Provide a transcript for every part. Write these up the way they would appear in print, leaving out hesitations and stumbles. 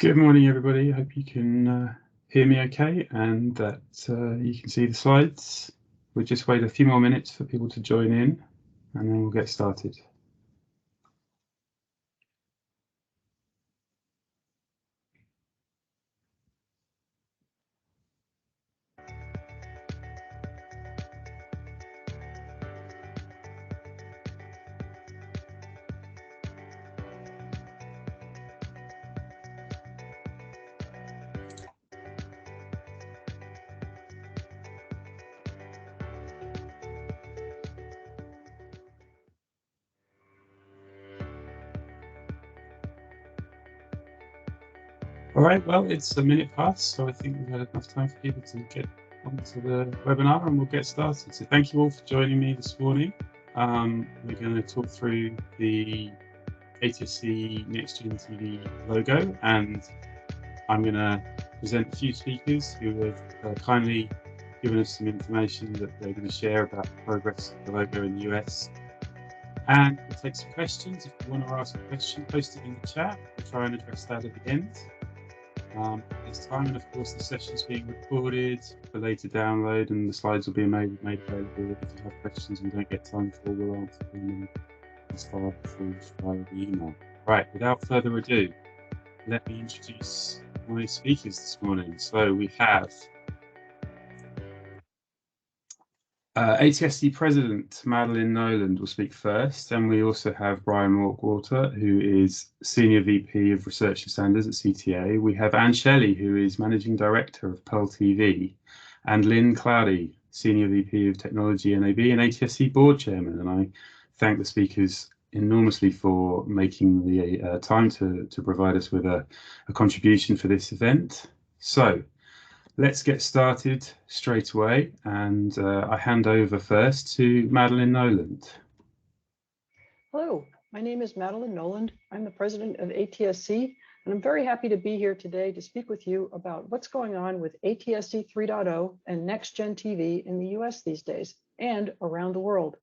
Good morning, everybody. I hope you can hear me okay and that you can see the slides. We'll just wait a few more minutes for people to join in and then we'll get started. All right, well, it's a minute past, so I think we've had enough time for people to get onto the webinar and we'll get started. So thank you all for joining me this morning. We're going to talk through the ATSC NEXTGEN TV logo, and I'm going to present a few speakers who have kindly given us some information that they're going to share about the progress of the logo in the US. And we'll take some questions. If you want to ask a question, post it in the chat. We'll try and address that at the end. This time, and of course the session is being recorded for later download, and the slides will be made available. If you have questions we don't get time for, we'll answer them as far via the email. Right, without further ado, let me introduce my speakers this morning. So we have ATSC President Madeline Noland will speak first, and we also have Brian Morkwater, who is Senior VP of Research and Standards at CTA. We have Anne Shelley, who is Managing Director of Pearl TV, and Lynn Cloudy, Senior VP of Technology NAB and ATSC Board Chairman. And I thank the speakers enormously for making the time to provide us with a contribution for this event. So let's get started straight away, and I hand over first to Madeline Noland. Hello, my name is Madeline Noland. I'm the president of ATSC, and I'm very happy to be here today to speak with you about what's going on with ATSC 3.0 and NEXTGEN TV in the US these days and around the world.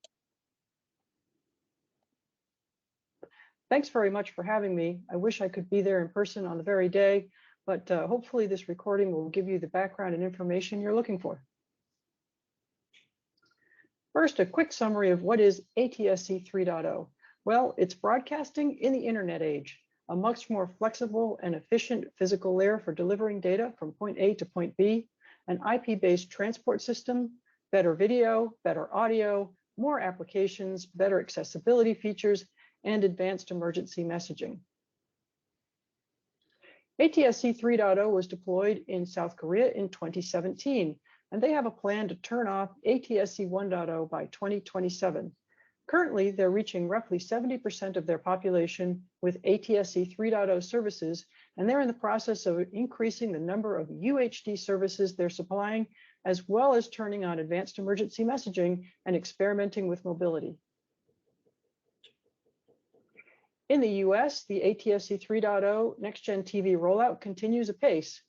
Thanks very much for having me. I wish I could be there in person on the very day, but hopefully this recording will give you the background and information you're looking for. First, a quick summary of what is ATSC 3.0. Well, it's broadcasting in the internet age, a much more flexible and efficient physical layer for delivering data from point A to point B, an IP-based transport system, better video, better audio, more applications, better accessibility features, and advanced emergency messaging. ATSC 3.0 was deployed in South Korea in 2017, and they have a plan to turn off ATSC 1.0 by 2027. Currently, they're reaching roughly 70% of their population with ATSC 3.0 services, and they're in the process of increasing the number of UHD services they're supplying, as well as turning on advanced emergency messaging and experimenting with mobility. In the US, the ATSC 3.0 NEXTGEN TV rollout continues apace.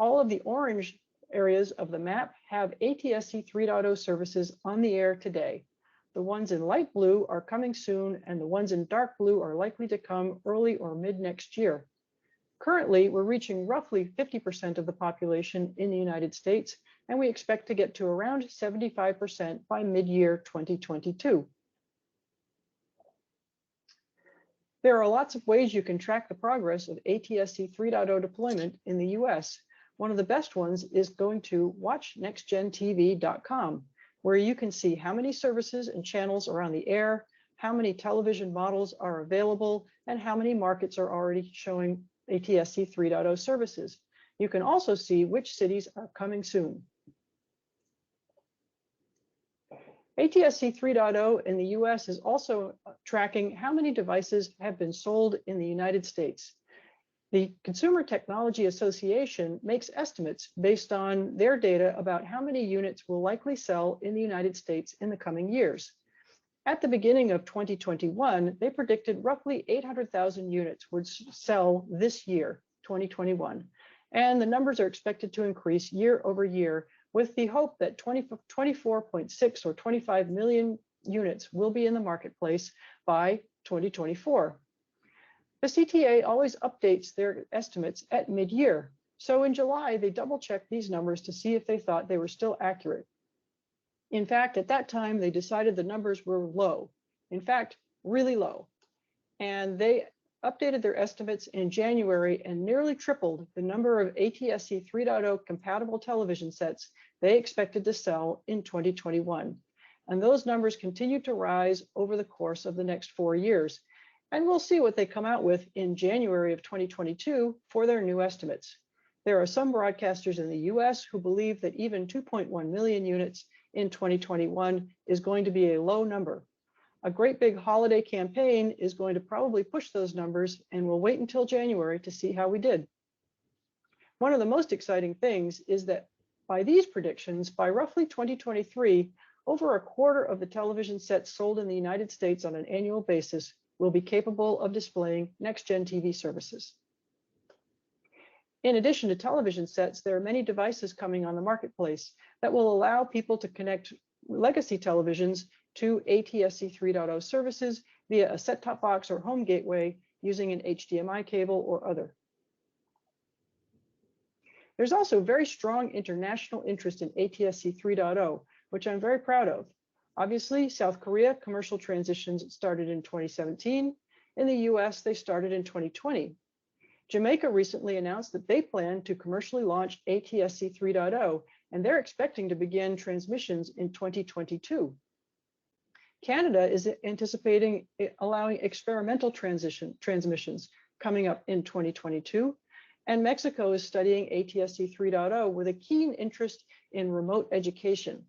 All of the orange areas of the map have ATSC 3.0 services on the air today. The ones in light blue are coming soon, and the ones in dark blue are likely to come early or mid next year. Currently, we're reaching roughly 50% of the population in the United States, and we expect to get to around 75% by mid-year 2022. There are lots of ways you can track the progress of ATSC 3.0 deployment in the US. One of the best ones is going to watchnextgentv.com, where you can see how many services and channels are on the air, how many television models are available, and how many markets are already showing ATSC 3.0 services. You can also see which cities are coming soon. ATSC 3.0 in the US is also tracking how many devices have been sold in the United States. The Consumer Technology Association makes estimates based on their data about how many units will likely sell in the United States in the coming years. At the beginning of 2021, they predicted roughly 800,000 units would sell this year, 2021. And the numbers are expected to increase year over year, with the hope that 24.6 or 25 million units will be in the marketplace by 2024. The CTA always updates their estimates at mid-year. So in July, they double-checked these numbers to see if they thought they were still accurate. In fact, at that time, they decided the numbers were low. In fact, really low. And they updated their estimates in January and nearly tripled the number of ATSC 3.0 compatible television sets they expected to sell in 2021. And those numbers continue to rise over the course of the next 4 years. And we'll see what they come out with in January of 2022 for their new estimates. There are some broadcasters in the US who believe that even 2.1 million units in 2021 is going to be a low number. A great big holiday campaign is going to probably push those numbers, and we'll wait until January to see how we did. One of the most exciting things is that by these predictions, by roughly 2023, over a quarter of the television sets sold in the United States on an annual basis will be capable of displaying NEXTGEN TV services. In addition to television sets, there are many devices coming on the marketplace that will allow people to connect legacy televisions to ATSC 3.0 services via a set-top box or home gateway using an HDMI cable or other. There's also very strong international interest in ATSC 3.0, which I'm very proud of. Obviously, South Korea commercial transitions started in 2017. In the US, they started in 2020. Jamaica recently announced that they plan to commercially launch ATSC 3.0, and they're expecting to begin transmissions in 2022. Canada is anticipating allowing experimental transmissions coming up in 2022, and Mexico is studying ATSC 3.0 with a keen interest in remote education.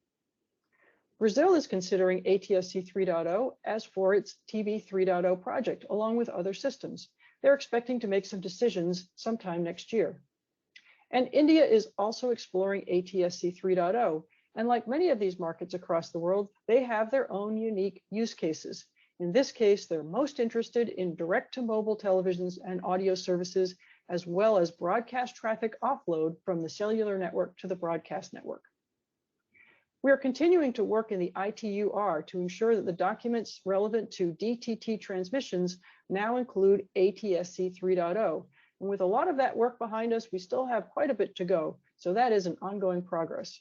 Brazil is considering ATSC 3.0 as for its TV 3.0 project, along with other systems. They're expecting to make some decisions sometime next year. And India is also exploring ATSC 3.0. And like many of these markets across the world, they have their own unique use cases. In this case, they're most interested in direct-to-mobile televisions and audio services, as well as broadcast traffic offload from the cellular network to the broadcast network. We are continuing to work in the ITUR to ensure that the documents relevant to DTT transmissions now include ATSC 3.0. And with a lot of that work behind us, we still have quite a bit to go. So that is an ongoing progress.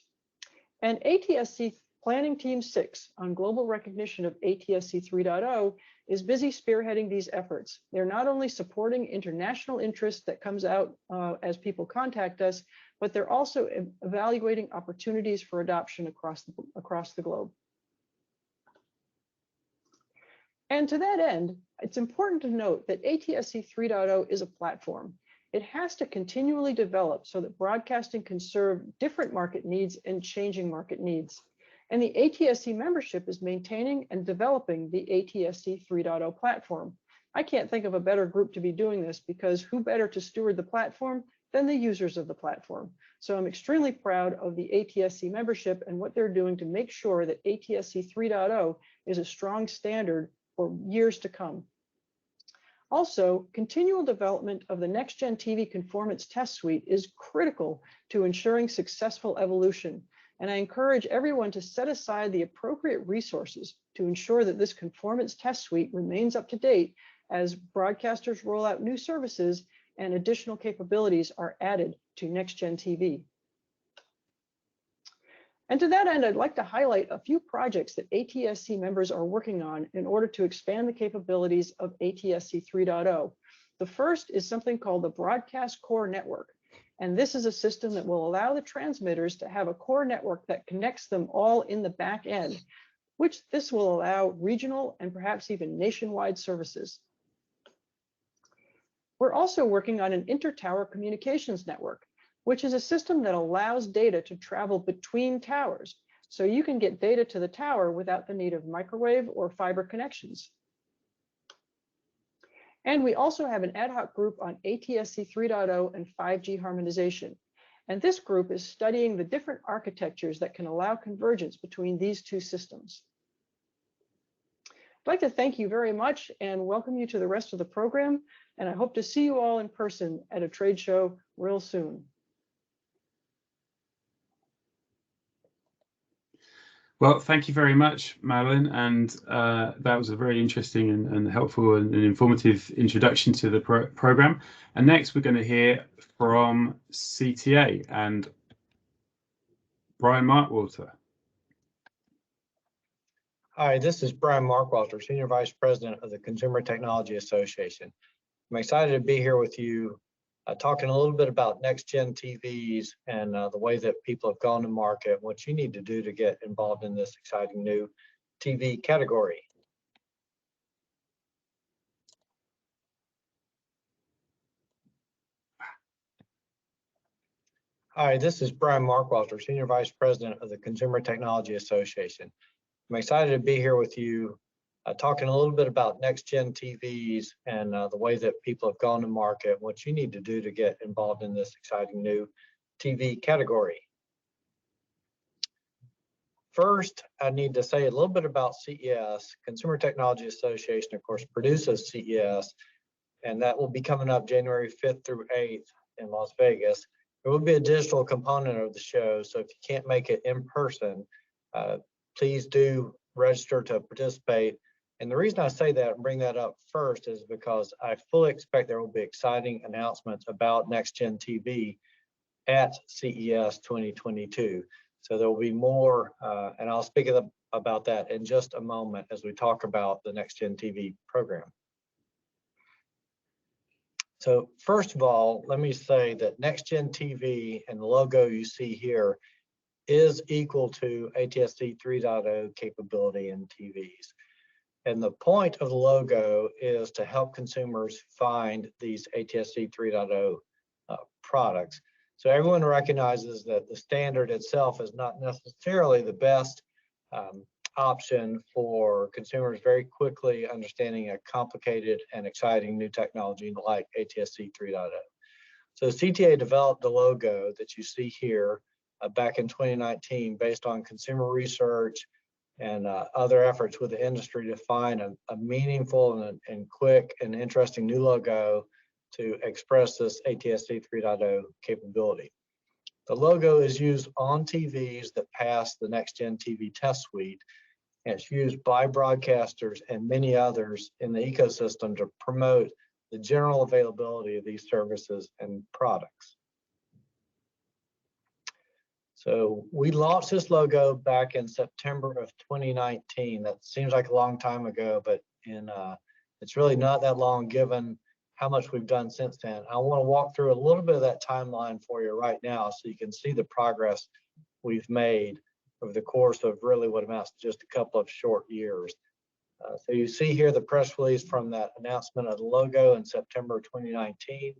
And ATSC Planning Team 6 on global recognition of ATSC 3.0 is busy spearheading these efforts. They're not only supporting international interest that comes out as people contact us, but they're also evaluating opportunities for adoption across the globe. And to that end, it's important to note that ATSC 3.0 is a platform. It has to continually develop so that broadcasting can serve different market needs and changing market needs. And the ATSC membership is maintaining and developing the ATSC 3.0 platform. I can't think of a better group to be doing this, because who better to steward the platform than the users of the platform. So I'm extremely proud of the ATSC membership and what they're doing to make sure that ATSC 3.0 is a strong standard for years to come. Also, continual development of the NEXTGEN TV Conformance Test Suite is critical to ensuring successful evolution. And I encourage everyone to set aside the appropriate resources to ensure that this Conformance Test Suite remains up to date as broadcasters roll out new services and additional capabilities are added to NEXTGEN TV. And to that end, I'd like to highlight a few projects that ATSC members are working on in order to expand the capabilities of ATSC 3.0. The first is something called the Broadcast Core Network. And this is a system that will allow the transmitters to have a core network that connects them all in the back end, which this will allow regional and perhaps even nationwide services. We're also working on an inter-tower communications network, which is a system that allows data to travel between towers. So you can get data to the tower without the need of microwave or fiber connections. And we also have an ad hoc group on ATSC 3.0 and 5G harmonization. And this group is studying the different architectures that can allow convergence between these two systems. I'd like to thank you very much and welcome you to the rest of the program. And I hope to see you all in person at a trade show real soon. Well, thank you very much, Madeline, and that was a very interesting and helpful and informative introduction to the program. And next, we're going to hear from CTA and Brian Markwalter. Hi, this is Brian Markwalter, Senior Vice President of the Consumer Technology Association. I'm excited to be here with you, talking a little bit about NEXTGEN TVs and the way that people have gone to market, what you need to do to get involved in this exciting new TV category. Hi, this is Brian Markwalter, Senior Vice President of the Consumer Technology Association. I'm excited to be here with you, talking a little bit about NEXTGEN TVs and the way that people have gone to market, what you need to do to get involved in this exciting new TV category. First, I need to say a little bit about CES. Consumer Technology Association, of course, produces CES, and that will be coming up January 5th through 8th in Las Vegas. There will be a digital component of the show, so if you can't make it in person, please do register to participate. And the reason I say that and bring that up first is because I fully expect there will be exciting announcements about NEXTGEN TV at CES 2022. So there will be more, and I'll speak about that in just a moment as we talk about the NEXTGEN TV program. So first of all, let me say that NEXTGEN TV and the logo you see here is equal to ATSC 3.0 capability in TVs. And the point of the logo is to help consumers find these ATSC 3.0 products. So everyone recognizes that the standard itself is not necessarily the best option for consumers very quickly understanding a complicated and exciting new technology like ATSC 3.0. So CTA developed the logo that you see here back in 2019 based on consumer research and other efforts with the industry to find a meaningful and quick and interesting new logo to express this ATSC 3.0 capability. The logo is used on TVs that pass the NEXTGEN TV test suite, and it's used by broadcasters and many others in the ecosystem to promote the general availability of these services and products. So we launched this logo back in September of 2019. That seems like a long time ago, but it's really not that long given how much we've done since then. I want to walk through a little bit of that timeline for you right now so you can see the progress we've made over the course of really what amounts to just a couple of short years. So you see here the press release from that announcement of the logo in September 2019.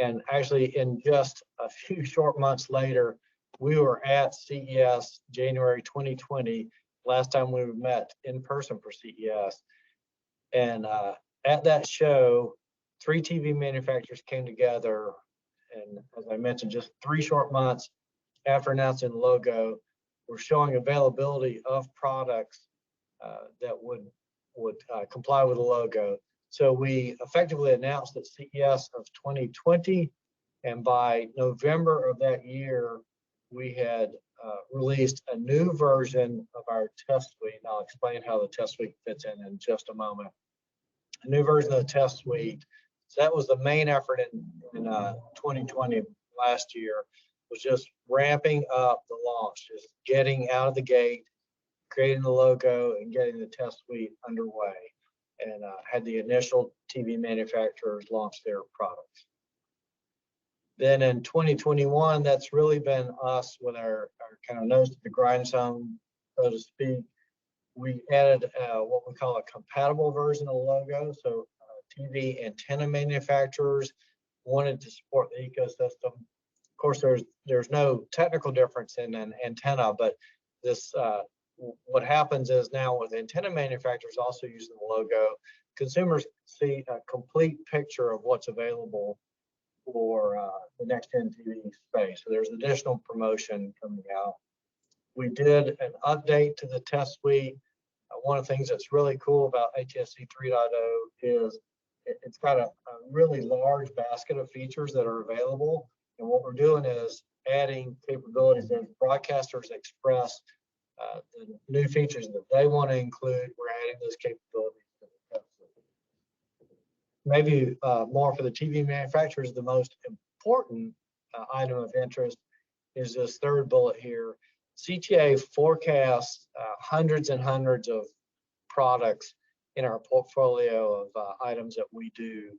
And actually in just a few short months later, we were at CES January 2020, last time we met in person for CES. And at that show, 3 TV manufacturers came together. And as I mentioned, just 3 short months after announcing the logo, we're showing availability of products that would comply with the logo. So we effectively announced at CES of 2020, and by November of that year, we had released a new version of our test suite. And I'll explain how the test suite fits in just a moment. A new version of the test suite. So that was the main effort in 2020 last year, was just ramping up the launch, just getting out of the gate, creating the logo and getting the test suite underway, and had the initial TV manufacturers launch their products. Then in 2021, that's really been us with our kind of nose to the grindstone, so to speak. We added what we call a compatible version of the logo. So TV antenna manufacturers wanted to support the ecosystem. Of course, there's no technical difference in an antenna, but this what happens is now with antenna manufacturers also using the logo, consumers see a complete picture of what's available for the NEXTGEN TV space. So there's additional promotion coming out. We did an update to the test suite. One of the things that's really cool about ATSC 3.0 is it's got a really large basket of features that are available. And what we're doing is adding capabilities that broadcasters express the new features that they want to include, we're adding those capabilities to the test suite. Maybe more for the TV manufacturers, the most important item of interest is this third bullet here. CTA forecasts hundreds and hundreds of products in our portfolio of items that we do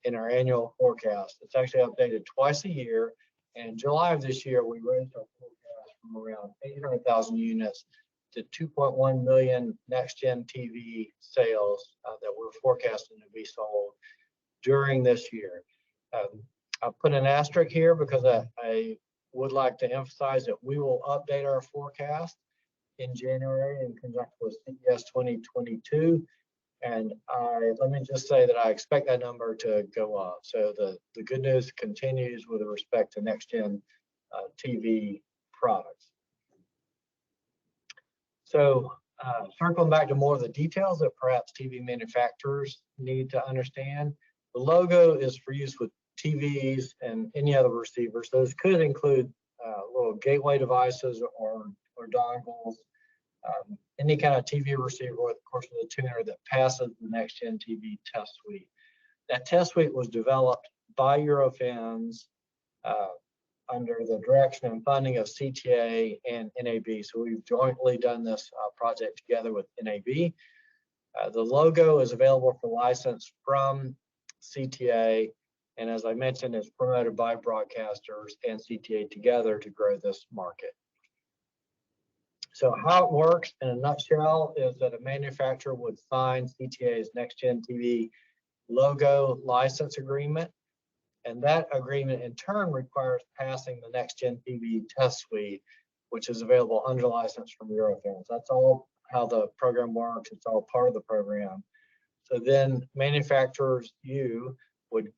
in our annual forecast. It's actually updated twice a year. And in July of this year, we raised our forecast from around 800,000 units to 2.1 million next-gen TV sales that we're forecasting to be sold during this year. I put an asterisk here because I would like to emphasize that we will update our forecast in January in conjunction with CES 2022. And let me just say that I expect that number to go up. So the good news continues with respect to next-gen TV products. So circling back to more of the details that perhaps TV manufacturers need to understand, the logo is for use with TVs and any other receivers. Those could include little gateway devices or dongles, any kind of TV receiver, of course, with a tuner that passes the next-gen TV test suite. That test suite was developed by Eurofins under the direction and funding of CTA and NAB. So we've jointly done this project together with NAB. The logo is available for license from CTA, and as I mentioned, it's promoted by broadcasters and CTA together to grow this market. So how it works in a nutshell is that a manufacturer would sign CTA's next-gen TV logo license agreement, and that agreement in turn requires passing the next-gen TV test suite, which is available under license from Eurofins. That's all how the program works. It's all part of the program. So then manufacturers, you would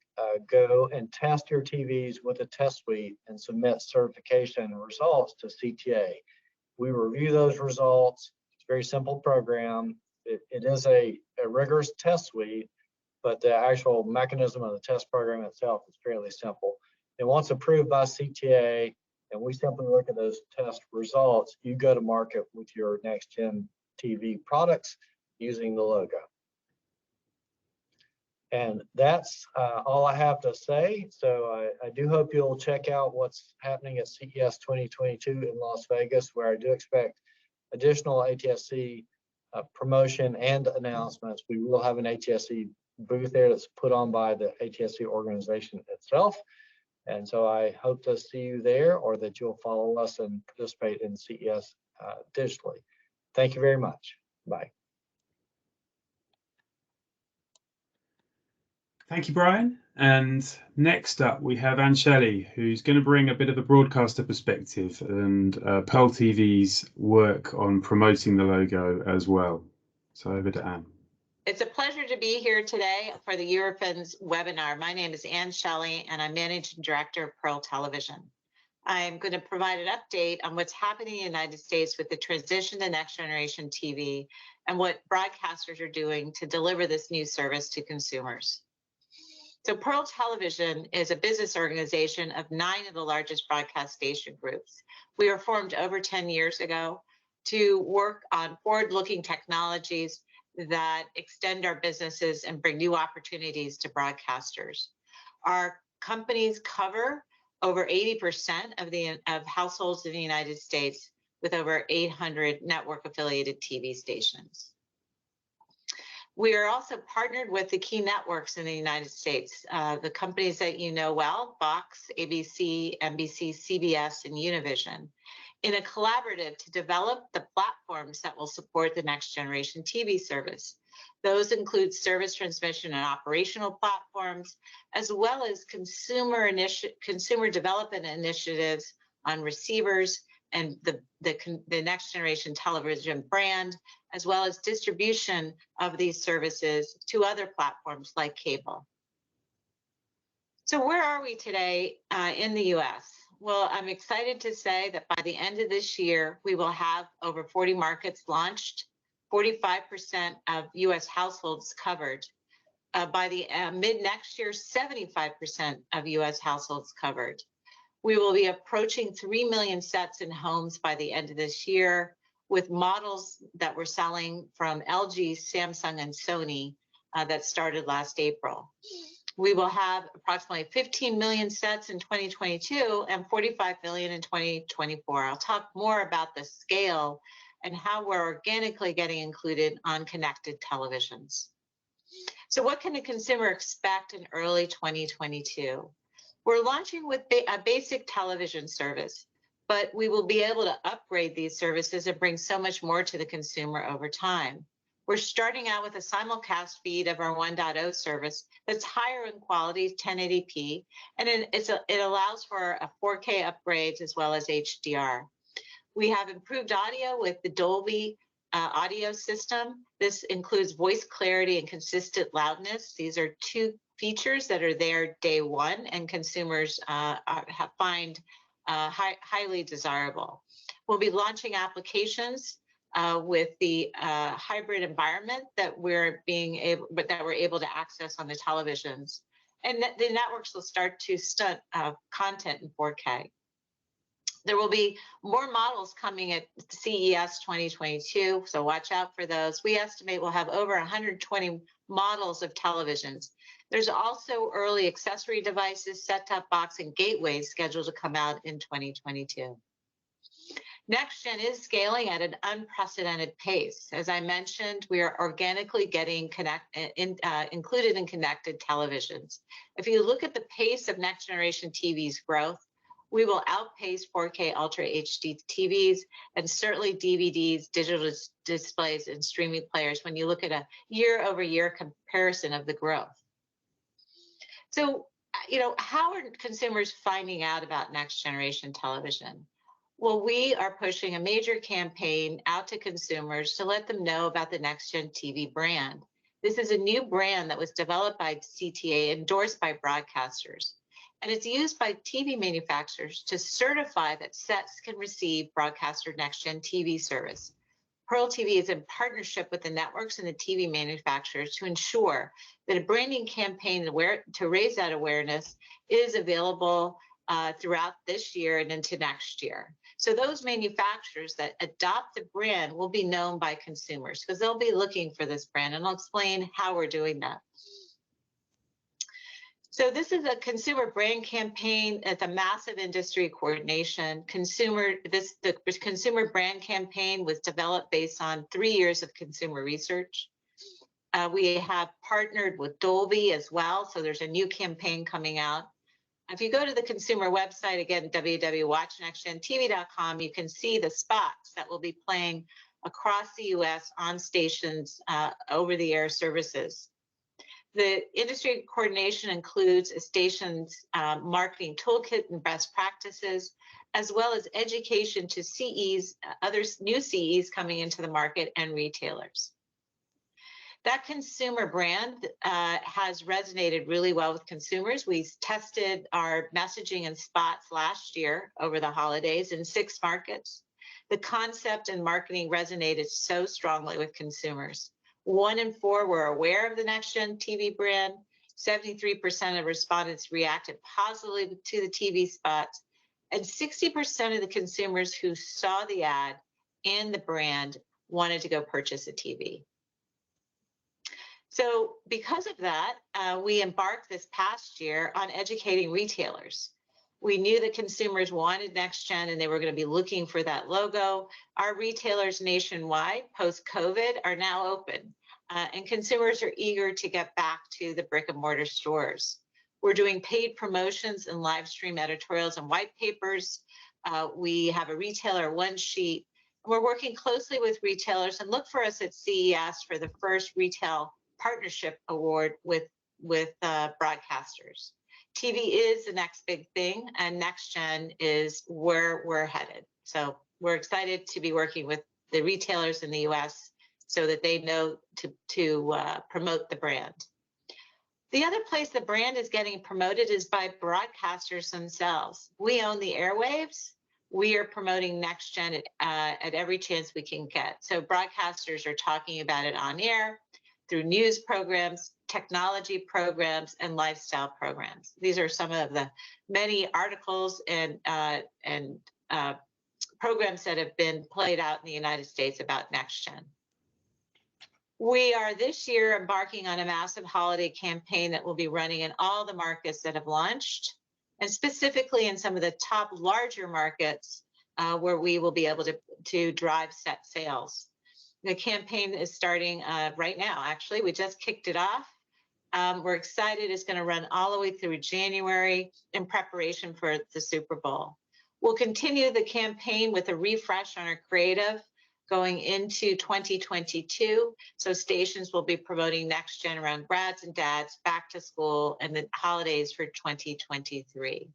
go and test your TVs with a test suite and submit certification results to CTA. We review those results. It's a very simple program. It is a rigorous test suite, but the actual mechanism of the test program itself is fairly simple. And once approved by CTA, and we simply look at those test results, you go to market with your next-gen TV products using the logo. And that's all I have to say. So I do hope you'll check out what's happening at CES 2022 in Las Vegas, where I do expect additional ATSC promotion and announcements. We will have an ATSC booth there that's put on by the ATSC organization itself. And so I hope to see you there, or that you'll follow us and participate in CES digitally. Thank you very much. Bye. Thank you, Brian. And next up, we have Ansheli, who's going to bring a bit of a broadcaster perspective and Pearl TV's work on promoting the logo as well. So over to Anne. It's a pleasure to be here today for the Eurofins webinar. My name is Anne Shelley, and I'm Managing Director of Pearl Television. I'm going to provide an update on what's happening in the United States with the transition to next generation TV and what broadcasters are doing to deliver this new service to consumers. So Pearl Television is a business organization of 9 of the largest broadcast station groups. We were formed over 10 years ago to work on forward-looking technologies that extend our businesses and bring new opportunities to broadcasters. Our companies cover over 80% of households in the United States with over 800 network affiliated TV stations. We are also partnered with the key networks in the United States, the companies that you know well, Fox, ABC, NBC, CBS, and Univision, in a collaborative to develop the platforms that will support the next generation TV service. Those include service transmission and operational platforms, as well as consumer development initiatives on receivers and the next generation television brand, as well as distribution of these services to other platforms like cable. So where are we today in the US? Well, I'm excited to say that by the end of this year, we will have over 40 markets launched, 45% of US households covered. By the mid next year, 75% of US households covered. We will be approaching 3 million sets in homes by the end of this year, with models that we're selling from LG, Samsung, and Sony that started last April. We will have approximately 15 million sets in 2022 and 45 million in 2024. I'll talk more about the scale and how we're organically getting included on connected televisions. So what can the consumer expect in early 2022? We're launching with a basic television service, but we will be able to upgrade these services and bring so much more to the consumer over time. We're starting out with a simulcast feed of our 1.0 service that's higher in quality, 1080p, and it allows for a 4K upgrades as well as HDR. We have improved audio with the Dolby audio system. This includes voice clarity and consistent loudness. These are two features that are there day one, and consumers find highly desirable. We'll be launching applications with the hybrid environment that we're able to access on the televisions, and the networks will start to stunt content in 4K. There will be more models coming at CES 2022, so watch out for those. We estimate we'll have over 120 models of televisions. There's also early accessory devices, set-top box, and gateways scheduled to come out in 2022. NEXTGEN is scaling at an unprecedented pace. As I mentioned, we are organically getting included in connected televisions. If you look at the pace of next generation TV's growth, we will outpace 4K Ultra HD TVs and certainly DVDs, digital displays, and streaming players when you look at a year-over-year comparison of the growth. So, how are consumers finding out about next generation television? Well, we are pushing a major campaign out to consumers to let them know about the NEXTGEN TV brand. This is a new brand that was developed by CTA, endorsed by broadcasters. And it's used by TV manufacturers to certify that sets can receive broadcaster NEXTGEN TV service. Pearl TV is in partnership with the networks and the TV manufacturers to ensure that a branding campaign to raise that awareness is available throughout this year and into next year. So those manufacturers that adopt the brand will be known by consumers because they'll be looking for this brand, and I'll explain how we're doing that. So this is a consumer brand campaign at the massive industry coordination. The consumer brand campaign was developed based on 3 years of consumer research. We have partnered with Dolby as well, so there's a new campaign coming out. If you go to the consumer website, again, www.watchnextgentv.com, you can see the spots that will be playing across the US on stations over-the-air services. The industry coordination includes a station's marketing toolkit and best practices, as well as education to CEs, other new CEs coming into the market, and retailers. That consumer brand has resonated really well with consumers. We tested our messaging and spots last year over the holidays in 6 markets. The concept and marketing resonated so strongly with consumers. 1 in 4 were aware of the NEXTGEN TV brand. 73% of respondents reacted positively to the TV spots, and 60% of the consumers who saw the ad and the brand wanted to go purchase a TV. So because of that, we embarked this past year on educating retailers. We knew that consumers wanted NEXTGEN and they were going to be looking for that logo. Our retailers nationwide, post-COVID, are now open, and consumers are eager to get back to the brick and mortar stores. We're doing paid promotions and live stream editorials and white papers. We have a retailer one sheet. We're working closely with retailers, and look for us at CES for the first retail partnership award with broadcasters. TV is the next big thing, and NEXTGEN is where we're headed. So we're excited to be working with the retailers in the US so that they know to promote the brand. The other place the brand is getting promoted is by broadcasters themselves. We own the airwaves. We are promoting NEXTGEN at every chance we can get. So broadcasters are talking about it on air. through news programs, technology programs, and lifestyle programs. These are some of the many articles and programs that have been played out in the United States about NEXTGEN. We are this year embarking on a massive holiday campaign that will be running in all the markets that have launched, and specifically in some of the top larger markets where we will be able to drive set sales. The campaign is starting right now, actually. We just kicked it off. We're excited. It's going to run all the way through January in preparation for the Super Bowl. We'll continue the campaign with a refresh on our creative going into 2022. So stations will be promoting NEXTGEN around grads and dads, back to school, and the holidays for 2023.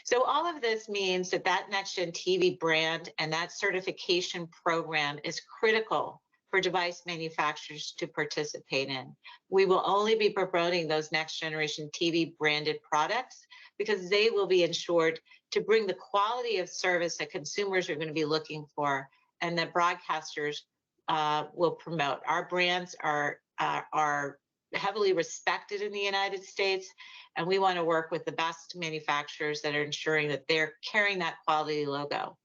So all of this means that NEXTGEN TV brand and that certification program is critical for device manufacturers to participate in. We will only be promoting those next generation TV branded products because they will be ensured to bring the quality of service that consumers are going to be looking for and that broadcasters will promote. Our brands are heavily respected in the United States, and we want to work with the best manufacturers that are ensuring that they're carrying that quality logo.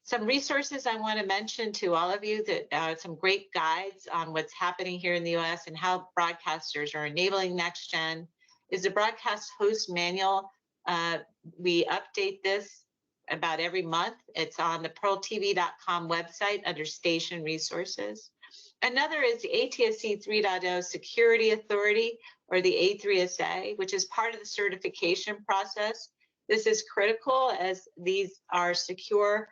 Some resources I want to mention to all of you that some great guides on what's happening here in the US and how broadcasters are enabling NEXTGEN is the Broadcast Host Manual. We update this about every month. It's on the pearltv.com website under Station Resources. Another is the ATSC 3.0 Security Authority, or the A3SA, which is part of the certification process. This is critical as these are secure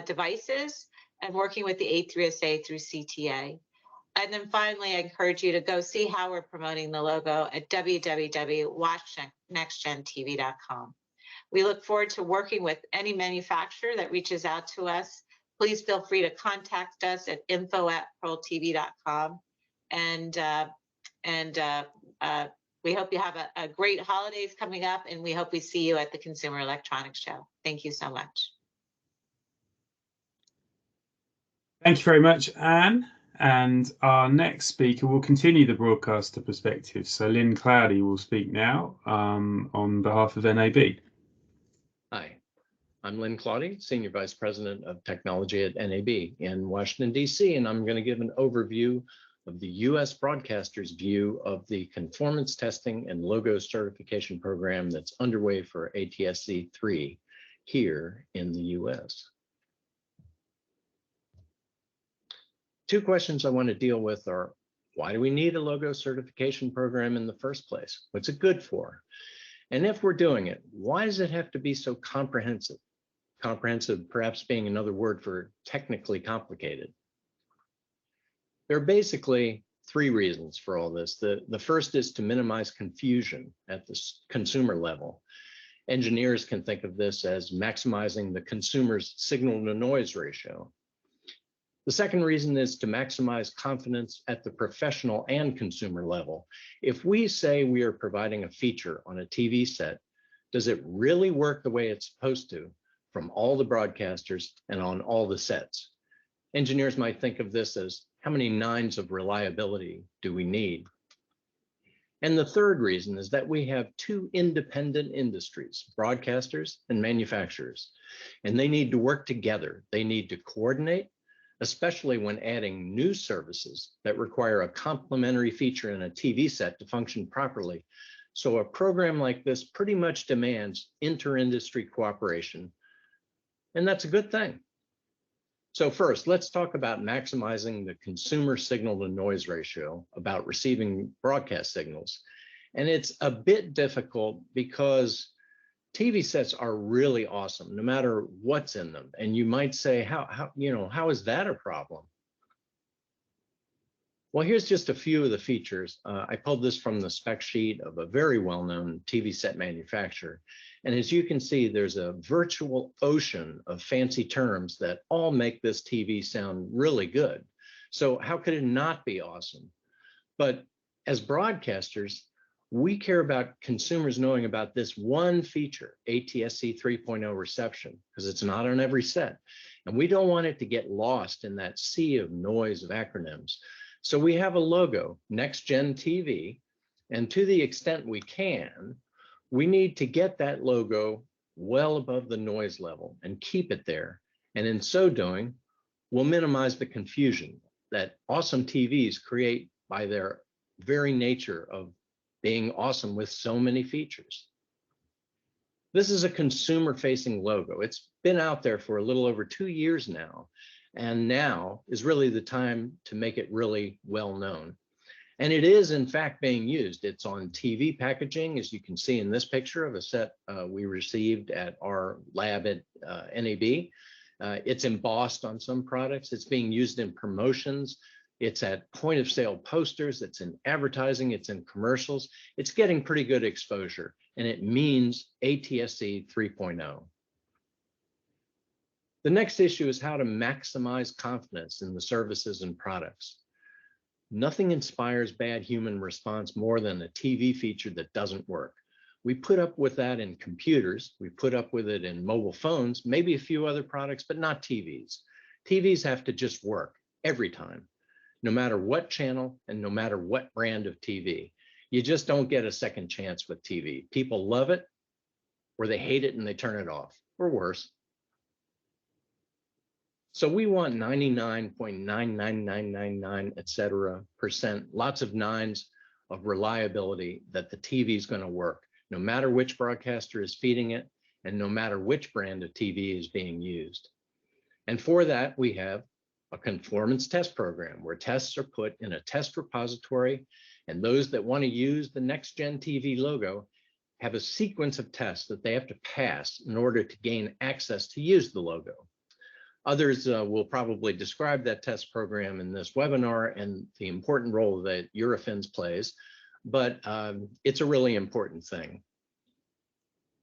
devices and working with the A3SA through CTA. And then finally, I encourage you to go see how we're promoting the logo at www.watchnextgentv.com. We look forward to working with any manufacturer that reaches out to us. Please feel free to contact us at info@pearltv.com. And we hope you have a great holidays coming up, and we hope we see you at the Consumer Electronics Show. Thank you so much. Thank you very much, Anne. And our next speaker will continue the broadcaster perspective. So Lynn Cloudy will speak now on behalf of NAB. Hi, I'm Lynn Cloudy, Senior Vice President of Technology at NAB in Washington, D.C., and I'm going to give an overview of the U.S. broadcasters' view of the conformance testing and logo certification program that's underway for ATSC 3 here in the U.S. Two questions I want to deal with are, why do we need a logo certification program in the first place? What's it good for? And if we're doing it, why does it have to be so comprehensive? Comprehensive perhaps being another word for technically complicated. There are basically three reasons for all this. The first is to minimize confusion at the consumer level. Engineers can think of this as maximizing the consumer's signal-to-noise ratio. The second reason is to maximize confidence at the professional and consumer level. If we say we are providing a feature on a TV set, does it really work the way it's supposed to from all the broadcasters and on all the sets? Engineers might think of this as, how many nines of reliability do we need? And the third reason is that we have two independent industries, broadcasters and manufacturers, and they need to work together. They need to coordinate, especially when adding new services that require a complementary feature in a TV set to function properly. So a program like this pretty much demands inter-industry cooperation, and that's a good thing. So first, let's talk about maximizing the consumer signal-to-noise ratio about receiving broadcast signals. And it's a bit difficult because TV sets are really awesome, no matter what's in them. And you might say, how is that a problem? Well, here's just a few of the features. I pulled this from the spec sheet of a very well-known TV set manufacturer. And as you can see, there's a virtual ocean of fancy terms that all make this TV sound really good. So how could it not be awesome? But as broadcasters, we care about consumers knowing about this one feature, ATSC 3.0 reception, because it's not on every set. And we don't want it to get lost in that sea of noise of acronyms. So we have a logo, NEXTGEN TV, and to the extent we can, we need to get that logo well above the noise level and keep it there. And in so doing, we'll minimize the confusion that awesome TVs create by their very nature of being awesome with so many features. This is a consumer-facing logo. It's been out there for a little over 2 years now, and now is really the time to make it really well known. And it is in fact being used. It's on TV packaging, as you can see in this picture of a set we received at our lab at NAB. It's embossed on some products. It's being used in promotions. It's at point of sale posters. It's in advertising. It's in commercials. It's getting pretty good exposure, and it means ATSC 3.0. The next issue is how to maximize confidence in the services and products. Nothing inspires bad human response more than a TV feature that doesn't work. We put up with that in computers. We put up with it in mobile phones, maybe a few other products, but not TVs. TVs have to just work every time, no matter what channel and no matter what brand of TV. You just don't get a second chance with TV. People love it, or they hate it and they turn it off, or worse. So we want 99.99999, et cetera, %, lots of nines of reliability that the TV is going to work, no matter which broadcaster is feeding it and no matter which brand of TV is being used. And for that, we have a conformance test program where tests are put in a test repository, and those that want to use the NEXTGEN TV logo have a sequence of tests that they have to pass in order to gain access to use the logo. Others will probably describe that test program in this webinar and the important role that Eurofins plays, but it's a really important thing.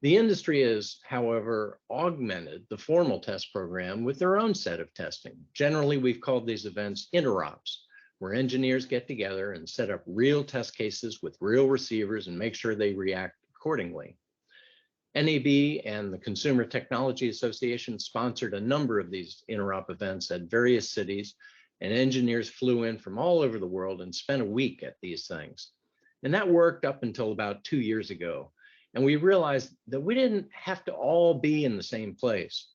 The industry has, however, augmented the formal test program with their own set of testing. Generally, we've called these events interops, where engineers get together and set up real test cases with real receivers and make sure they react accordingly. NAB and the Consumer Technology Association sponsored a number of these interop events at various cities, and engineers flew in from all over the world and spent a week at these things. And that worked up until about 2 years ago. And we realized that we didn't have to all be in the same place.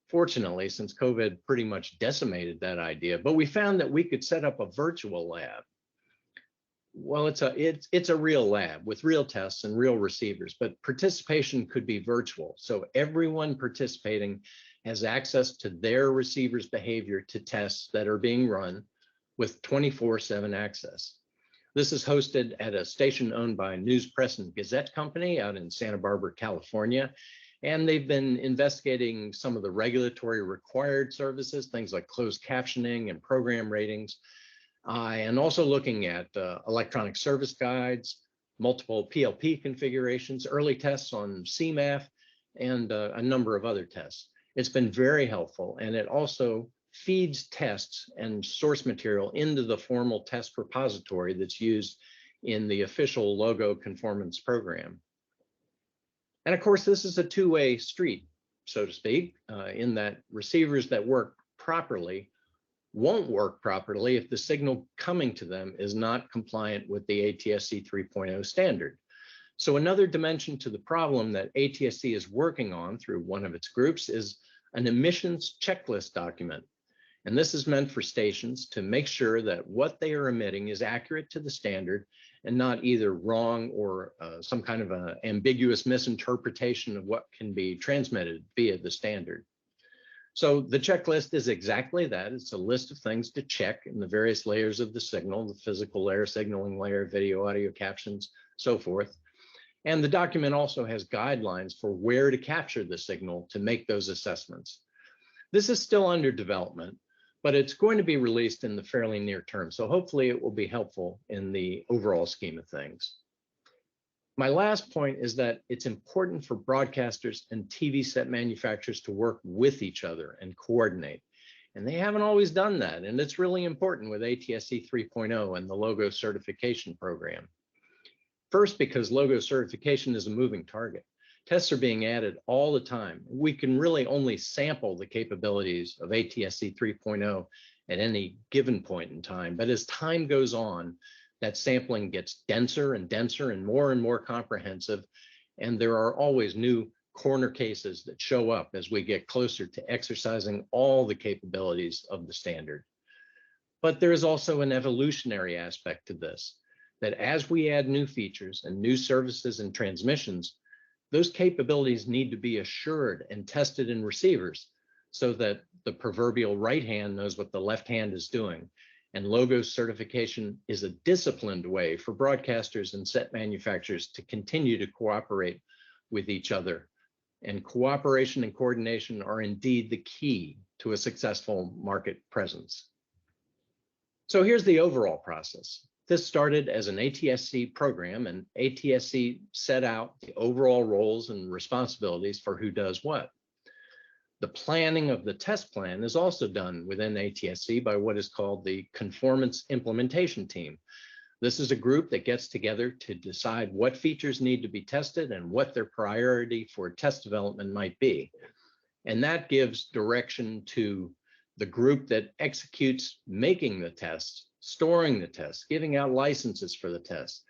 Fortunately, since COVID pretty much decimated that idea, but we found that we could set up a virtual lab. Well, it's a real lab with real tests and real receivers, but participation could be virtual. So everyone participating has access to their receiver's behavior to tests that are being run with 24/7 access. This is hosted at a station owned by News Press and Gazette Company out in Santa Barbara, California. And they've been investigating some of the regulatory required services, things like closed captioning and program ratings. And also looking at electronic service guides, multiple PLP configurations, early tests on CMAF, and a number of other tests. It's been very helpful, and it also feeds tests and source material into the formal test repository that's used in the official logo conformance program. And of course, this is a two-way street, so to speak, in that receivers that work properly won't work properly if the signal coming to them is not compliant with the ATSC 3.0 standard. So another dimension to the problem that ATSC is working on through one of its groups is an emissions checklist document. And this is meant for stations to make sure that what they are emitting is accurate to the standard and not either wrong or some kind of an ambiguous misinterpretation of what can be transmitted via the standard. So the checklist is exactly that. It's a list of things to check in the various layers of the signal, the physical layer, signaling layer, video, audio captions, so forth. And the document also has guidelines for where to capture the signal to make those assessments. This is still under development, but it's going to be released in the fairly near term. So hopefully it will be helpful in the overall scheme of things. My last point is that it's important for broadcasters and TV set manufacturers to work with each other and coordinate. And they haven't always done that. And it's really important with ATSC 3.0 and the logo certification program. First, because logo certification is a moving target. Tests are being added all the time. We can really only sample the capabilities of ATSC 3.0 at any given point in time. But as time goes on, that sampling gets denser and denser and more comprehensive. And there are always new corner cases that show up as we get closer to exercising all the capabilities of the standard. But there is also an evolutionary aspect to this, that as we add new features and new services and transmissions, those capabilities need to be assured and tested in receivers so that the proverbial right hand knows what the left hand is doing. And logo certification is a disciplined way for broadcasters and set manufacturers to continue to cooperate with each other. And cooperation and coordination are indeed the key to a successful market presence. So here's the overall process. This started as an ATSC program, and ATSC set out the overall roles and responsibilities for who does what. The planning of the test plan is also done within ATSC by what is called the Conformance Implementation Team. This is a group that gets together to decide what features need to be tested and what their priority for test development might be. And that gives direction to the group that executes making the tests, storing the tests, giving out licenses for the tests.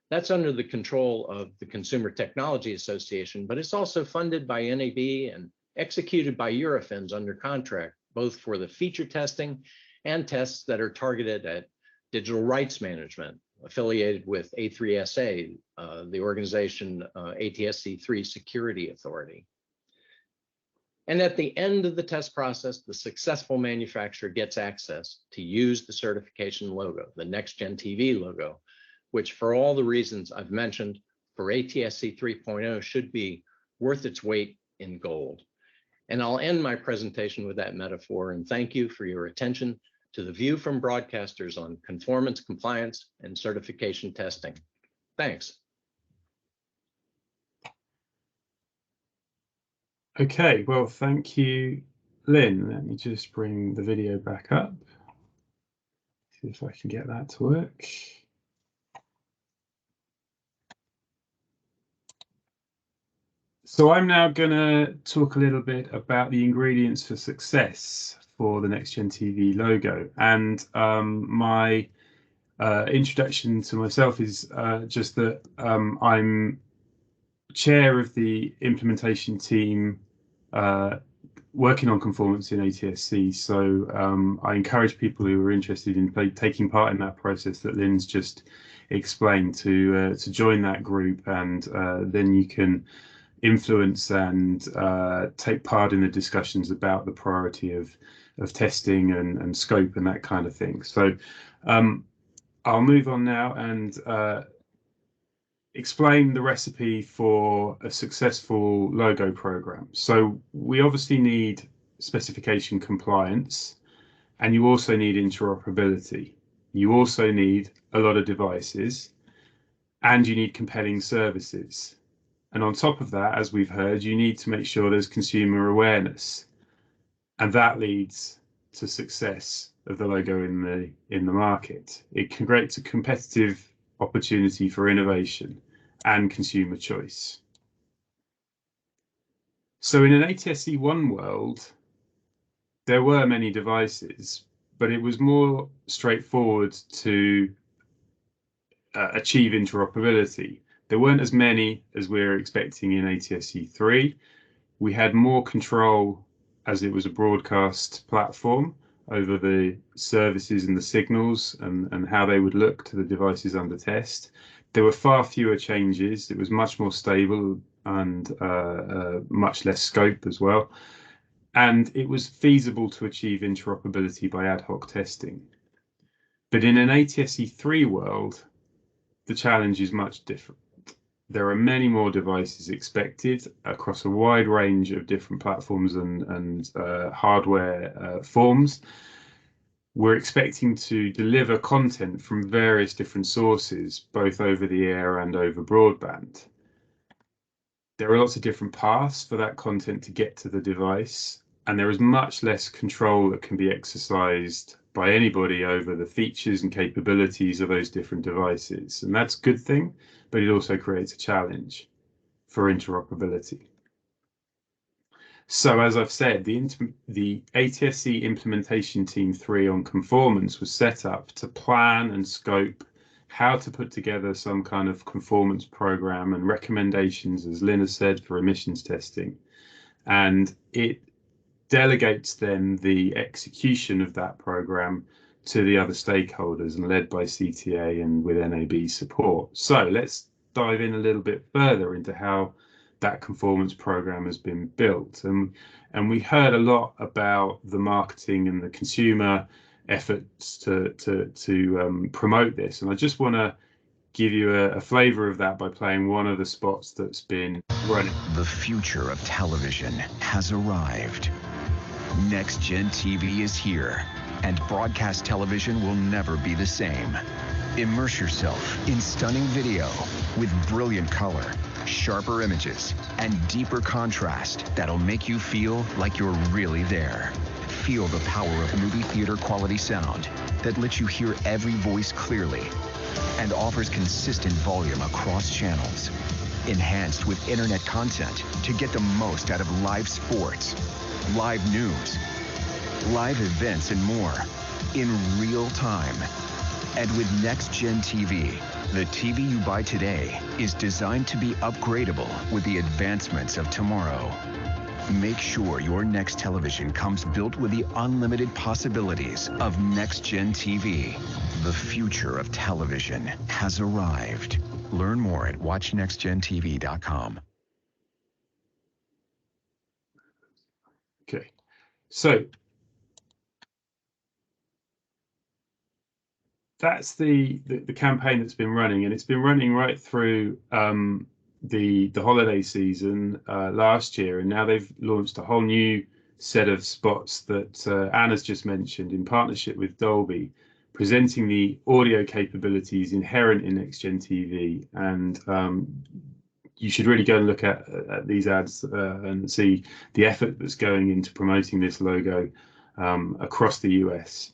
That's under the control of the Consumer Technology Association, but it's also funded by NAB and executed by Eurofins under contract, both for the feature testing and tests that are targeted at digital rights management, affiliated with A3SA, the organization ATSC 3 Security Authority. And at the end of the test process, the successful manufacturer gets access to use the certification logo, the NEXTGEN TV logo, which for all the reasons I've mentioned for ATSC 3.0 should be worth its weight in gold. And I'll end my presentation with that metaphor and thank you for your attention to the view from broadcasters on conformance, compliance, and certification testing. Thanks. Okay, well, thank you, Lynn. Let me just bring the video back up. See if I can get that to work. So I'm now going to talk a little bit about the ingredients for success for the NEXTGEN TV logo. And my introduction to myself is just that I'm chair of the implementation team working on conformance in ATSC. So I encourage people who are interested in taking part in that process that Lynn's just explained to join that group, and then you can influence and take part in the discussions about the priority of testing and scope and that kind of thing. So I'll move on now and explain the recipe for a successful logo program. So we obviously need specification compliance, and you also need interoperability. You also need a lot of devices, and you need compelling services. And on top of that, as we've heard, you need to make sure there's consumer awareness, and that leads to success of the logo in the market. It creates a competitive opportunity for innovation and consumer choice. So in an ATSC 1 world, there were many devices, but it was more straightforward to achieve interoperability. There weren't as many as we're expecting in ATSC 3. We had more control as it was a broadcast platform over the services and the signals and how they would look to the devices under test. There were far fewer changes. It was much more stable and much less scope as well. And it was feasible to achieve interoperability by ad hoc testing. But in an ATSC 3 world, the challenge is much different. There are many more devices expected across a wide range of different platforms and hardware forms. We're expecting to deliver content from various different sources, both over the air and over broadband. There are lots of different paths for that content to get to the device, and there is much less control that can be exercised by anybody over the features and capabilities of those different devices. And that's a good thing, but it also creates a challenge for interoperability. So as I've said, the ATSC implementation team 3 on conformance was set up to plan and scope how to put together some kind of conformance program and recommendations, as Lynn has said, for emissions testing. And it delegates then the execution of that program to the other stakeholders and led by CTA and with NAB support. So let's dive in a little bit further into how that conformance program has been built. And we heard a lot about the marketing and the consumer efforts to promote this. And I just want to give you a flavor of that by playing one of the spots that's been running. The future of television has arrived. NEXTGEN TV is here, and broadcast television will never be the same. Immerse yourself in stunning video with brilliant color, sharper images, and deeper contrast that'll make you feel like you're really there. Feel the power of movie theater quality sound that lets you hear every voice clearly and offers consistent volume across channels. Enhanced with internet content to get the most out of live sports, live news, live events, and more in real time. And with NEXTGEN TV, the TV you buy today is designed to be upgradable with the advancements of tomorrow. Make sure your next television comes built with the unlimited possibilities of NEXTGEN TV. The future of television has arrived. Learn more at watchnextgentv.com. Okay, so that's the campaign that's been running, and it's been running right through the holiday season last year, and now they've launched a whole new set of spots that Anna's just mentioned in partnership with Dolby, presenting the audio capabilities inherent in NEXTGEN TV. And you should really go and look at these ads and see the effort that's going into promoting this logo across the US.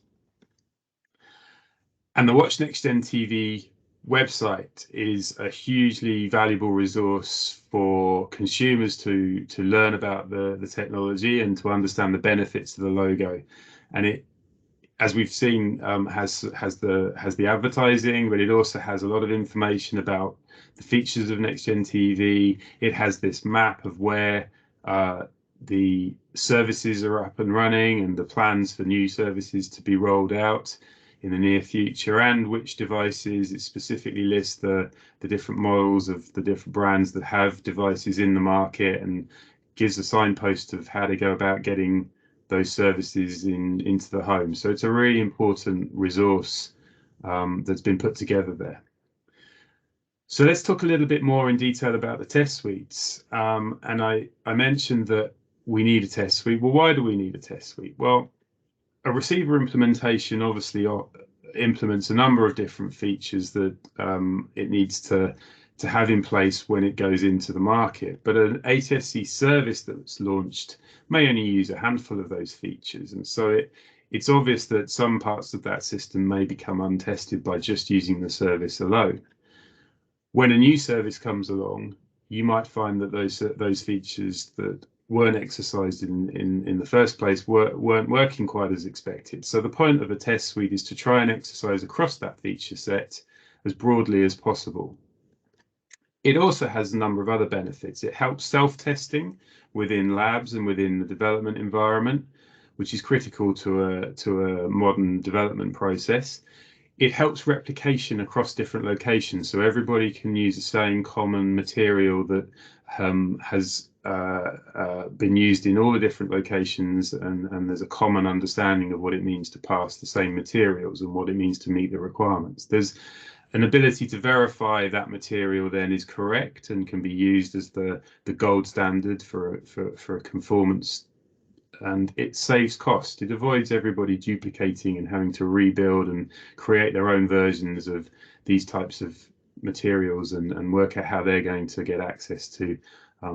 And the Watch NEXTGEN TV website is a hugely valuable resource for consumers to learn about the technology and to understand the benefits of the logo. And it, as we've seen, has the advertising, but it also has a lot of information about the features of NEXTGEN TV. It has this map of where the services are up and running and the plans for new services to be rolled out in the near future, and which devices. It specifically lists the different models of the different brands that have devices in the market and gives a signpost of how to go about getting those services into the home. So it's a really important resource that's been put together there. So let's talk a little bit more in detail about the test suites. And I mentioned that we need a test suite. Well, why do we need a test suite? Well, a receiver implementation obviously implements a number of different features that it needs to have in place when it goes into the market. But an ATSC service that's launched may only use a handful of those features. And so it's obvious that some parts of that system may become untested by just using the service alone. When a new service comes along, you might find that those features that weren't exercised in the first place weren't working quite as expected. So the point of a test suite is to try and exercise across that feature set as broadly as possible. It also has a number of other benefits. It helps self-testing within labs and within the development environment, which is critical to a modern development process. It helps replication across different locations, so everybody can use the same common material that has been used in all the different locations, and there's a common understanding of what it means to pass the same materials and what it means to meet the requirements. There's an ability to verify that material then is correct and can be used as the gold standard for a conformance, and it saves cost. It avoids everybody duplicating and having to rebuild and create their own versions of these types of materials and work out how they're going to get access to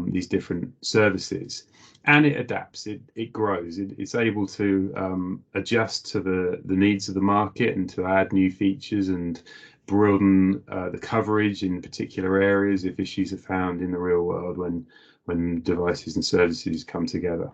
these different services. And it adapts, it grows, it's able to adjust to the needs of the market and to add new features and broaden the coverage in particular areas if issues are found in the real world when devices and services come together.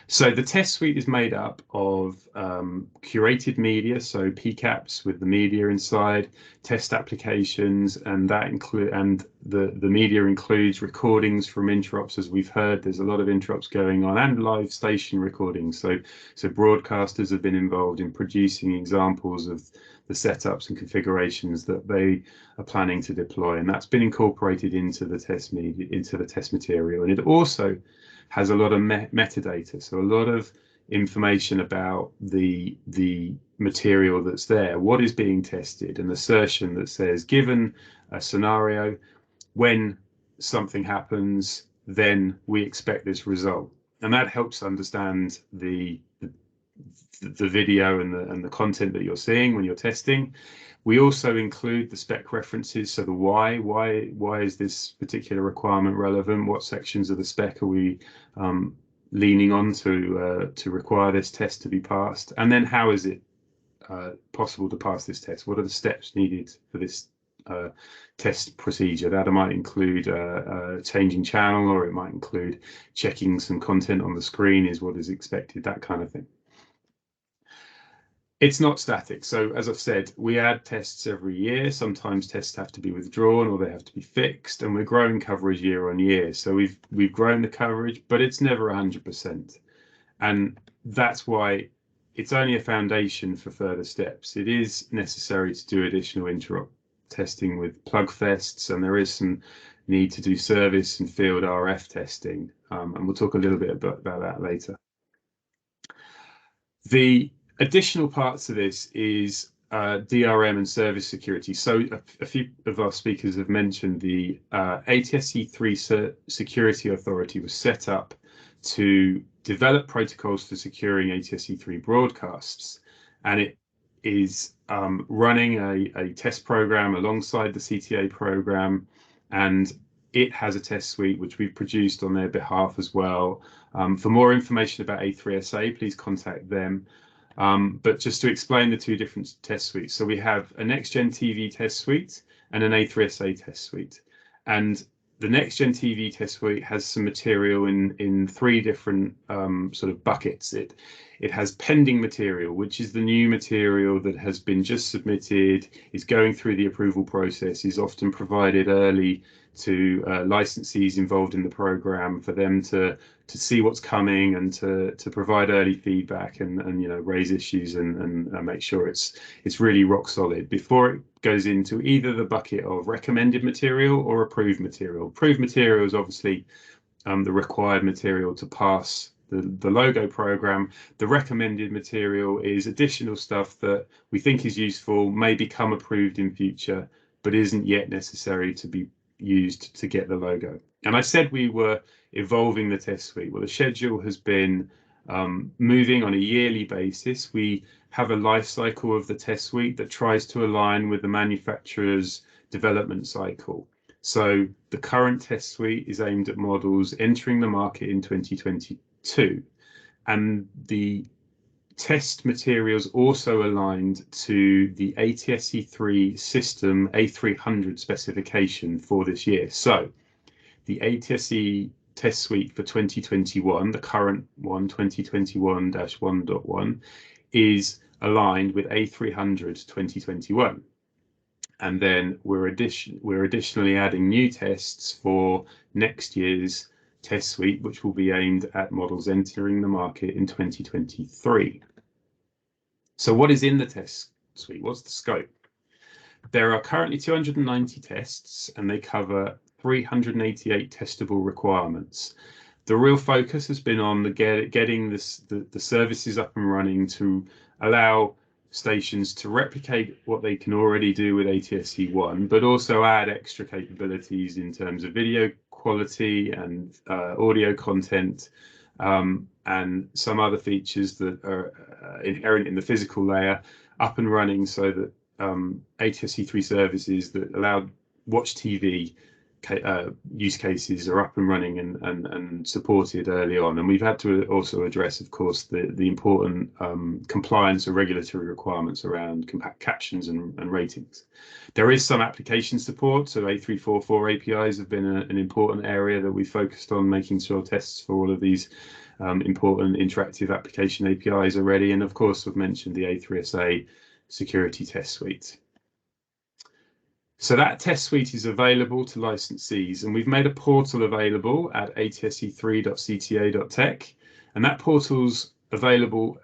So the test suite is made up of curated media, so PCAPs with the media inside, test applications, and the media includes recordings from interops, as we've heard. There's a lot of interops going on, and live station recordings. So broadcasters have been involved in producing examples of the setups and configurations that they are planning to deploy, and that's been incorporated into the test media, into the test material. And it also has a lot of metadata, so a lot of information about the material that's there, what is being tested, an assertion that says, given a scenario, when something happens, then we expect this result. And that helps understand the video and the content that you're seeing when you're testing. We also include the spec references, so the why is this particular requirement relevant? What sections of the spec are we leaning on to require this test to be passed? And then how is it possible to pass this test? What are the steps needed for this test procedure? That might include changing channel, or it might include checking some content on the screen is what is expected, that kind of thing. It's not static. So as I've said, we add tests every year. Sometimes tests have to be withdrawn or they have to be fixed, and we're growing coverage year on year. So we've grown the coverage, but it's never 100%. And that's why it's only a foundation for further steps. It is necessary to do additional interop testing with plug fests, and there is some need to do service and field RF testing. And we'll talk a little bit about that later. The additional parts of this is DRM and service security. So a few of our speakers have mentioned the ATSC 3 Security Authority was set up to develop protocols for securing ATSC 3 broadcasts, and it is running a test program alongside the CTA program, and it has a test suite which we've produced on their behalf as well. For more information about A3SA, please contact them. But just to explain the two different test suites. So we have a NEXTGEN TV test suite and an A3SA test suite. And the NEXTGEN TV test suite has some material in three different sort of buckets. It has pending material, which is the new material that has been just submitted, is going through the approval process, is often provided early to licensees involved in the program for them to see what's coming and to provide early feedback and raise issues and make sure it's really rock solid before it goes into either the bucket of recommended material or approved material. Approved material is obviously the required material to pass the logo program. The recommended material is additional stuff that we think is useful, may become approved in future, but isn't yet necessary to be used to get the logo. And I said we were evolving the test suite. Well, the schedule has been moving on a yearly basis. We have a life cycle of the test suite that tries to align with the manufacturer's development cycle. So the current test suite is aimed at models entering the market in 2022, and the test materials also aligned to the ATSC 3 system A300 specification for this year. So the ATSC test suite for 2021, the current one, 2021-1.1, is aligned with A300 2021. And then we're additionally adding new tests for next year's test suite, which will be aimed at models entering the market in 2023. So what is in the test suite? What's the scope? There are currently 290 tests, and they cover 388 testable requirements. The real focus has been on getting the services up and running to allow stations to replicate what they can already do with ATSC 1, but also add extra capabilities in terms of video quality and audio content, and some other features that are inherent in the physical layer up and running, so that ATSC 3 services that allow Watch TV use cases are up and running and supported early on. And we've had to also address, of course, the important compliance or regulatory requirements around captions and ratings. There is some application support, so A344 APIs have been an important area that we focused on, making sure tests for all of these important interactive application APIs are ready. And of course, we've mentioned the A3SA security test suite. So that test suite is available to licensees, and we've made a portal available at atsc3.cta.tech, and that portal's available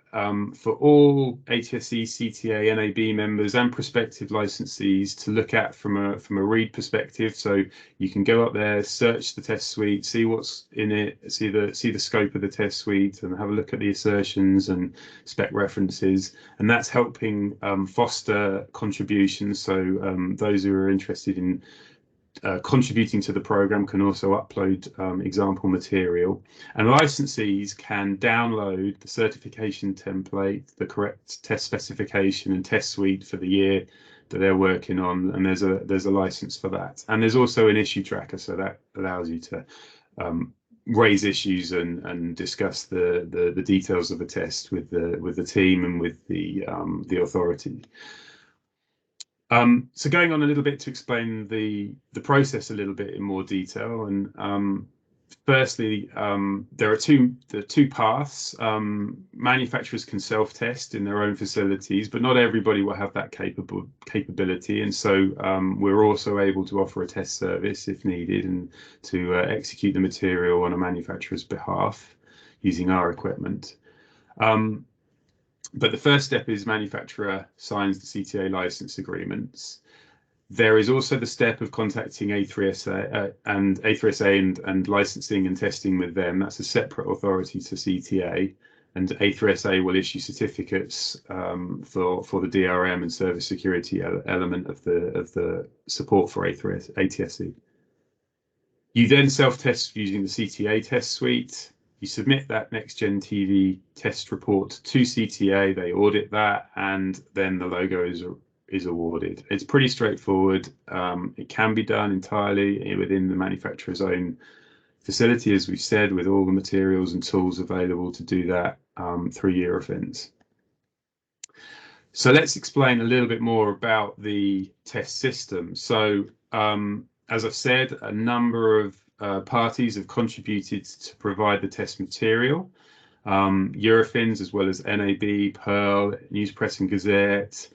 for all ATSC, CTA, NAB members and prospective licensees to look at from a read perspective. So you can go up there, search the test suite, see what's in it, see the scope of the test suite, and have a look at the assertions and spec references. And that's helping foster contributions. So those who are interested in contributing to the program can also upload example material, and licensees can download the certification template, the correct test specification and test suite for the year that they're working on, and there's a license for that. And there's also an issue tracker, so that allows you to raise issues and discuss the details of the test with the team and with the authority. So going on a little bit to explain the process a little bit in more detail, and firstly, there are two paths. Manufacturers can self-test in their own facilities, but not everybody will have that capability, and so we're also able to offer a test service if needed, and to execute the material on a manufacturer's behalf using our equipment. But the first step is manufacturer signs the CTA license agreements. There is also the step of contacting A3SA and licensing and testing with them. That's a separate authority to CTA, and A3SA will issue certificates for the DRM and service security element of the support for ATSC. You then self-test using the CTA test suite. You submit that NEXTGEN TV test report to CTA, they audit that, and then the logo is awarded. It's pretty straightforward. It can be done entirely within the manufacturer's own facility, as we've said, with all the materials and tools available to do that through Eurofins. So let's explain a little bit more about the test system. So as I've said, a number of parties have contributed to provide the test material. Eurofins, as well as NAB, Pearl, Newspress and Gazette,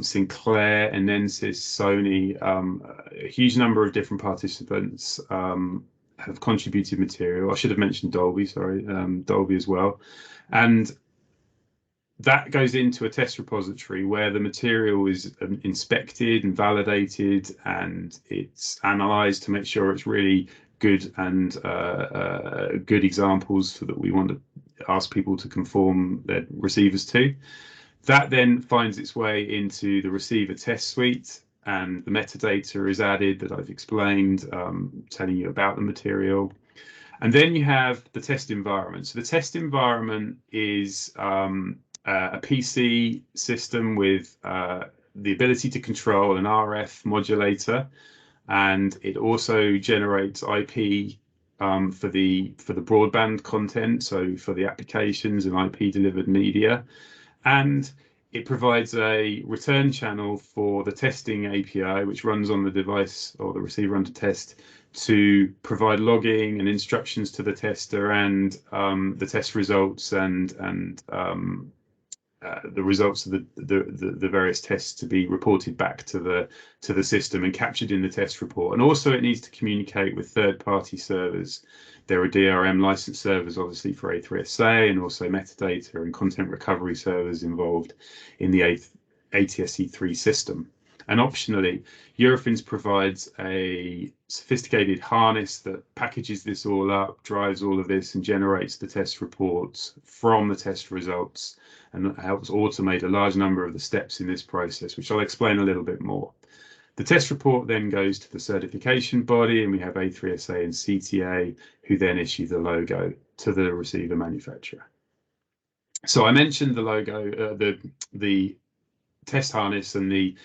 Sinclair, Enensis, Sony, a huge number of different participants have contributed material. I should have mentioned Dolby, sorry, Dolby as well. And that goes into a test repository where the material is inspected and validated, and it's analysed to make sure it's really good and good examples that we want to ask people to conform their receivers to. That then finds its way into the receiver test suite, and the metadata is added that I've explained, telling you about the material. And then you have the test environment. So the test environment is a PC system with the ability to control an RF modulator, and it also generates IP for the broadband content, so for the applications and IP delivered media, and it provides a return channel for the testing API, which runs on the device or the receiver under test, to provide logging and instructions to the tester, and the test results and the results of the various tests to be reported back to the system and captured in the test report. And also it needs to communicate with third-party servers. There are DRM license servers, obviously, for A3SA, and also metadata and content recovery servers involved in the ATSC3 system. And optionally, Eurofins provides a sophisticated harness that packages this all up, drives all of this, and generates the test reports from the test results, and helps automate a large number of the steps in this process, which I'll explain a little bit more. The test report then goes to the certification body, and we have A3SA and CTA, who then issue the logo to the receiver manufacturer. So I mentioned the logo, the test harness, and the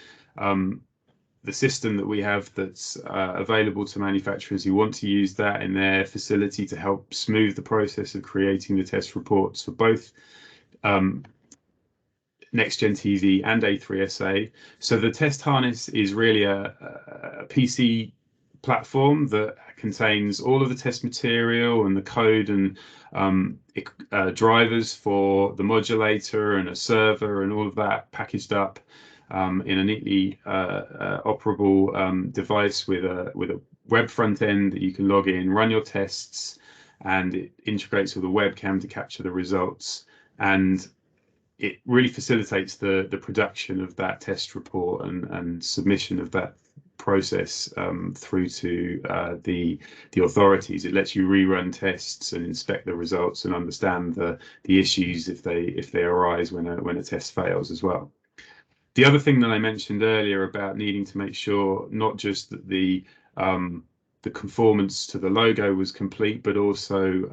the system that we have that's available to manufacturers who want to use that in their facility to help smooth the process of creating the test reports for both NEXTGEN TV and A3SA. So the test harness is really a PC platform that contains all of the test material and the code and drivers for the modulator and a server and all of that packaged up in a neatly operable device with a web front end that you can log in, run your tests, and it integrates with a webcam to capture the results. And it really facilitates the production of that test report and submission of that process through to the authorities. It lets you rerun tests and inspect the results and understand the issues if they arise when a test fails as well. The other thing that I mentioned earlier about needing to make sure not just that the conformance to the logo was complete, but also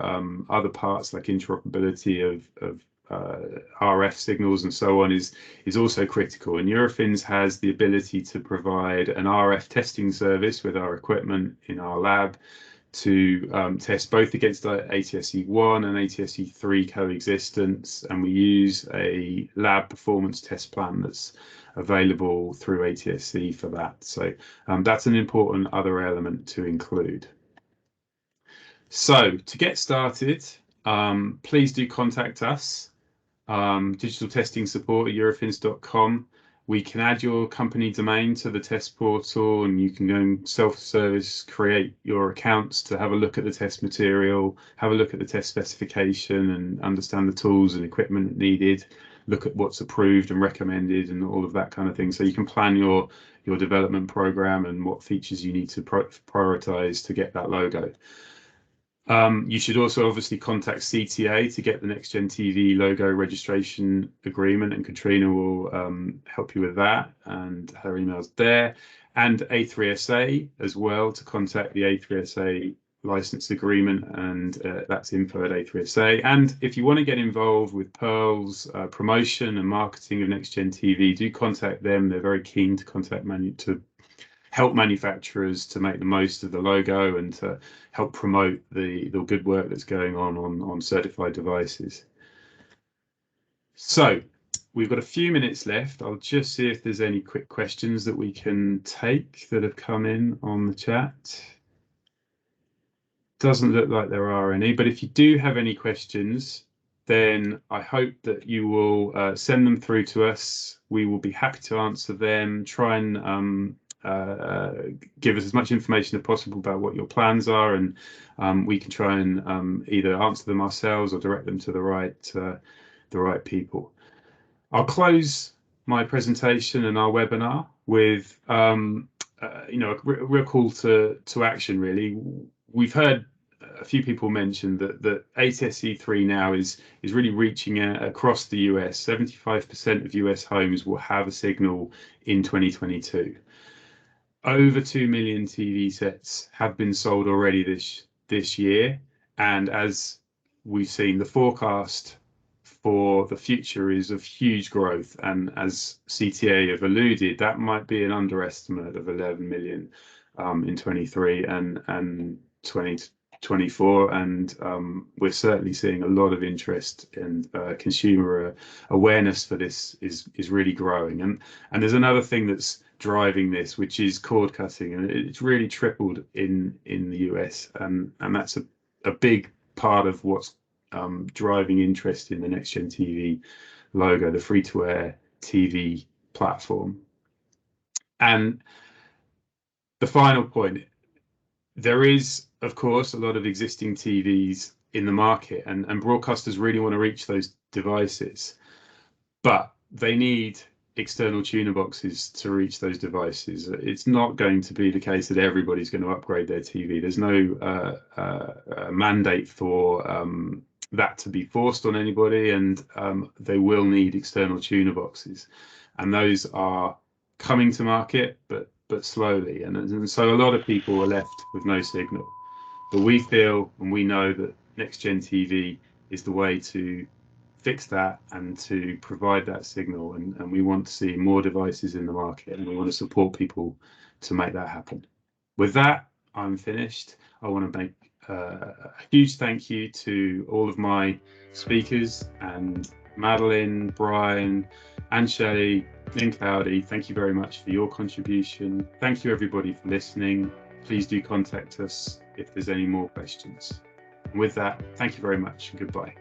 other parts like interoperability of RF signals and so on is also critical. And Eurofins has the ability to provide an RF testing service with our equipment in our lab to test both against ATSC 1 and ATSC 3 coexistence, and we use a lab performance test plan that's available through ATSC for that. So that's an important other element to include. So to get started, please do contact us. Digital testing support at eurofins.com. We can add your company domain to the test portal, and you can go and self-service create your accounts to have a look at the test material, have a look at the test specification and understand the tools and equipment needed, look at what's approved and recommended and all of that kind of thing. So you can plan your development program and what features you need to prioritize to get that logo. You should also obviously contact CTA to get the NEXTGEN TV logo registration agreement, and Katrina will help you with that, and her email's there. And A3SA as well, to contact the A3SA license agreement, and that's info@A3SA. And if you want to get involved with Pearl's promotion and marketing of NEXTGEN TV, do contact them. They're very keen to help manufacturers to make the most of the logo and to help promote the good work that's going on certified devices. So we've got a few minutes left. I'll just see if there's any quick questions that we can take that have come in on the chat. Doesn't look like there are any, but if you do have any questions, then I hope that you will send them through to us. We will be happy to answer them, try and give us as much information as possible about what your plans are, and we can try and either answer them ourselves or direct them to the right people. I'll close my presentation and our webinar with a real call to action. Really, we've heard a few people mention that ATSC 3 now is really reaching across the US. 75% of US homes will have a signal in 2022. Over 2 million TV sets have been sold already this year, and as we've seen, the forecast for the future is of huge growth, and as CTA have alluded, that might be an underestimate of 11 million in 23 and 2024, and we're certainly seeing a lot of interest, and consumer awareness for this is really growing. And there's another thing that's driving this, which is cord cutting, and it's really tripled in the US, and that's a big part of what's driving interest in the NEXTGEN TV logo, the free-to-air TV platform. And the final point, there is, of course, a lot of existing TVs in the market, and broadcasters really want to reach those devices, but they need external tuner boxes to reach those devices. It's not going to be the case that everybody's going to upgrade their TV. There's no mandate for that to be forced on anybody, and they will need external tuner boxes, and those are coming to market, but slowly, and so a lot of people are left with no signal. But we feel and we know that NEXTGEN TV is the way to fix that and to provide that signal. And we want to see more devices in the market, and we want to support people to make that happen. With that, I'm finished. I want to make a huge thank you to all of my speakers, and Madeline, Brian, and Shelley, and Cloudy. Thank you very much for your contribution. Thank you everybody for listening. Please do contact us if there's any more questions. And with that, thank you very much and goodbye.